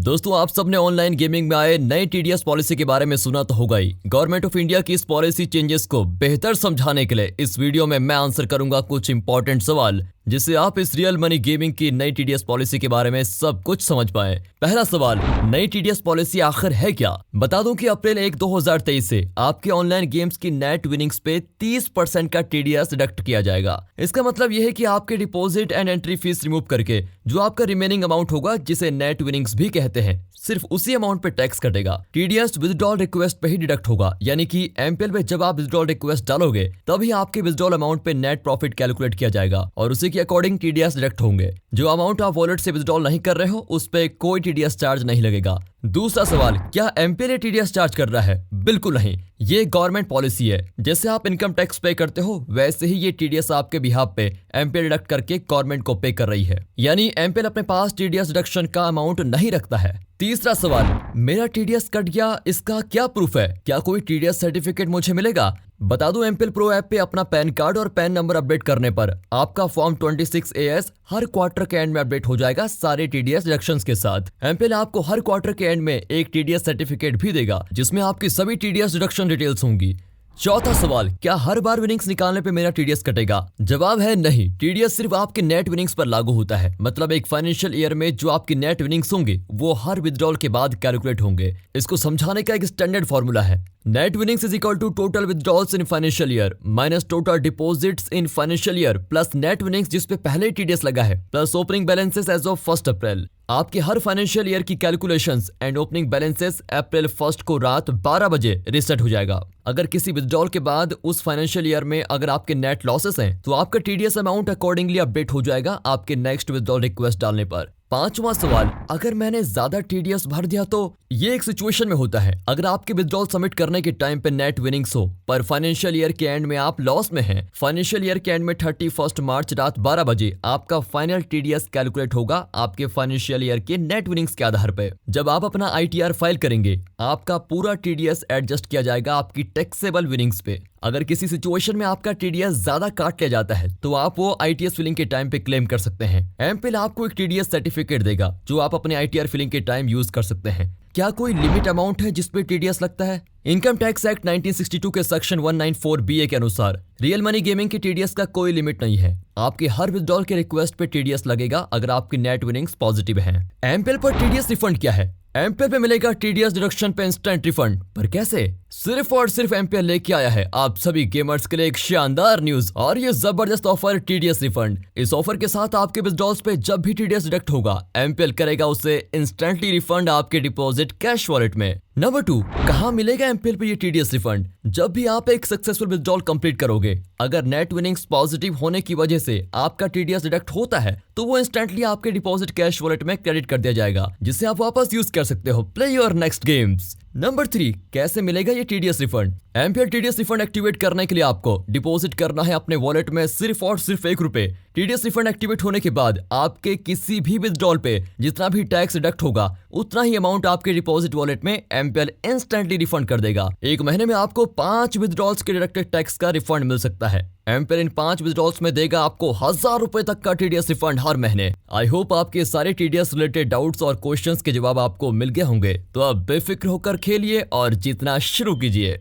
दोस्तों, आप सबने ऑनलाइन गेमिंग में आए नए टीडीएस पॉलिसी के बारे में सुना तो होगा ही। गवर्नमेंट ऑफ इंडिया की इस पॉलिसी चेंजेस को बेहतर समझाने के लिए इस वीडियो में मैं आंसर करूंगा कुछ इंपॉर्टेंट सवाल, जिससे आप इस रियल मनी गेमिंग की नई टीडीएस पॉलिसी के बारे में सब कुछ समझ पाए। पहला सवाल, नई टीडीएस पॉलिसी आखिर है क्या? बता दूं कि अप्रैल 1, 2023 से आपके ऑनलाइन गेम्स की नेट विनिंग्स पे 30% का टीडीएस डिडक्ट किया जाएगा। इसका मतलब यह है कि आपके deposit and entry fees remove करके जो आपका रिमेनिंग अमाउंट होगा, जिसे नेट विनिंग्स भी कहते हैं, सिर्फ उसी अमाउंट पे टैक्स कटेगा। टीडीएस विथड्रॉल रिक्वेस्ट पे ही डिडक्ट होगा, यानी कि एमपीएल में जब आप विथड्रॉल रिक्वेस्ट डालोगे तभी आपके विथड्रॉल अमाउंट पे नेट प्रॉफिट कैलकुलेट किया जाएगा और उसी के अकॉर्डिंग टीडीएस डिडक्ट होंगे। जो अमाउंट आप वॉलेट से विथड्रॉल नहीं कर रहे हो उस पे कोई टीडीएस चार्ज नहीं लगेगा। दूसरा सवाल, क्या एमपीएल टीडीएस चार्ज कर रहा है? बिल्कुल नहीं, ये गवर्नमेंट पॉलिसी है। जैसे आप इनकम टैक्स पे करते हो वैसे ही ये टीडीएस आपके बिहाफ पे एमपीएल डिडक्ट करके गवर्नमेंट को पे कर रही है, यानी एमपीएल अपने पास टीडीएस डिडक्शन का अमाउंट नहीं रखता है। तीसरा सवाल, मेरा टीडीएस कट गया, इसका क्या प्रूफ है? क्या कोई टीडीएस सर्टिफिकेट मुझे मिलेगा? बता दूं, एमपीएल प्रो ऐप पे अपना पैन कार्ड और पैन नंबर अपडेट करने पर आपका फॉर्म 26AS हर क्वार्टर के एंड में अपडेट हो जाएगा सारे टीडीएस डिडक्शंस के साथ। एमपीएल आपको हर क्वार्टर के एंड में एक टीडीएस सर्टिफिकेट भी देगा जिसमें आपकी सभी टीडीएस डिडक्शन डिटेल्स होंगी। चौथा सवाल, क्या हर बार विनिंग्स निकालने पे मेरा टीडीएस कटेगा? जवाब है नहीं। टीडीएस सिर्फ आपके नेट विनिंग्स पर लागू होता है, मतलब एक फाइनेंशियल ईयर में जो आपकी नेट विनिंग्स होंगे वो हर विथड्रॉल के बाद कैलकुलेट होंगे। इसको समझाने का एक स्टैंडर्ड फॉर्मूला है, net winnings is equal to total withdrawals in financial year minus total deposits in financial year plus net winnings जिसपे पहले टीडीएस लगा है plus opening balances as of 1 April. आपके हर फाइनेंशियल ईयर की calculations and opening balances April 1 को रात 12 बजे रीसेट हो जाएगा। अगर किसी विथड्रॉल के बाद उस फाइनेंशियल ईयर में अगर आपके नेट लॉसेस हैं तो आपका टीडीएस अमाउंट अकॉर्डिंगली अपडेट हो जाएगा आपके नेक्स्ट विथड्रॉल रिक्वेस्ट डालने पर। पांचवा सवाल, अगर मैंने ज्यादा टीडीएस भर दिया तो? ये एक सिचुएशन में होता है अगर आपके विथड्रॉल सबमिट करने के टाइम पे नेट विनिंग्स हो पर फाइनेंशियल ईयर के एंड में आप लॉस में हैं। फाइनेंशियल ईयर के एंड में 31 मार्च रात 12 बजे आपका फाइनल टीडीएस कैलकुलेट होगा आपके फाइनेंशियल ईयर के नेट विनिंग्स के आधार पे। जब आप अपना आईटीआर फाइल करेंगे आपका पूरा टीडीएस एडजस्ट किया जाएगा आपकी टैक्सेबल विनिंग्स पे। अगर किसी सिचुएशन में आपका टीडीएस ज्यादा काट लिया जाता है तो आप वो आईटीएस फिलिंग के टाइम पे क्लेम कर सकते हैं। एमपीएल आपको एक टीडीएस सर्टिफिकेट देगा जो आप अपने आईटीआर फिलिंग के टाइम यूज कर सकते हैं। क्या कोई लिमिट अमाउंट है जिसपे टीडीएस लगता है? इनकम टैक्स एक्ट 1962 के सेक्शन 194BA के अनुसार रियल मनी गेमिंग की टीडीएस का कोई लिमिट नहीं है। आपके हर विथड्रॉल के रिक्वेस्ट पे टीडीएस लगेगा अगर आपकी नेट विनिंग्स पॉजिटिव हैं। एमपीएल पर टीडीएस रिफंड क्या है? एमपीएल पे मिलेगा टीडीएस डिडक्शन पे इंस्टेंट रिफंड, पर कैसे? सिर्फ और सिर्फ एमपीएल लेके आया है आप सभी गेमर्स के लिए एक शानदार न्यूज और ये जबरदस्त ऑफर टीडीएस रिफंड। इस ऑफर के साथ आपके विथड्रॉल्स पे जब भी टीडीएस डिडक्ट होगा एमपीएल करेगा उसे इंस्टेंटली रिफंड आपके डिपॉजिट कैश वॉलेट में। नंबर 2, कहां मिलेगा एमपीएल पे ये टीडीएस रिफंड? जब भी आप एक सक्सेसफुल विथड्रॉल कंप्लीट करोगे, अगर नेट विनिंग्स पॉजिटिव होने की वजह से आपका टीडीएस डिडक्ट होता है तो वो इंस्टेंटली आपके डिपॉजिट कैश वॉलेट में क्रेडिट कर दिया जाएगा जिसे आप वापस यूज कर सकते हो play your next games. Number 3, कैसे मिलेगा ये TDS refund? MPL TDS refund activate करने के लिए आपको डिपॉजिट करना है अपने वॉलेट में सिर्फ और सिर्फ 1 रुपए। टीडीएस रिफंड एक्टिवेट होने के बाद आपके किसी भी विथड्रॉल पे जितना भी टैक्स डिडक्ट होगा उतना ही अमाउंट आपके डिपॉजिट वॉलेट में एमपीएल इंस्टेंटली रिफंड कर देगा। 1 महीने में आपको 5 विथड्रॉल्स के डिडक्टेड टैक्स का रिफंड मिल सकता है। एमपीएल इन 5 विथड्रॉल्स में देगा आपको 1000 रुपए तक का टीडीएस रिफंड हर महीने। आई होप आपके सारे टीडीएस रिलेटेड डाउट्स और क्वेश्चंस के जवाब आपको मिल गए होंगे। तो अब बेफिक्र होकर खेलिए और जीतना शुरू कीजिए।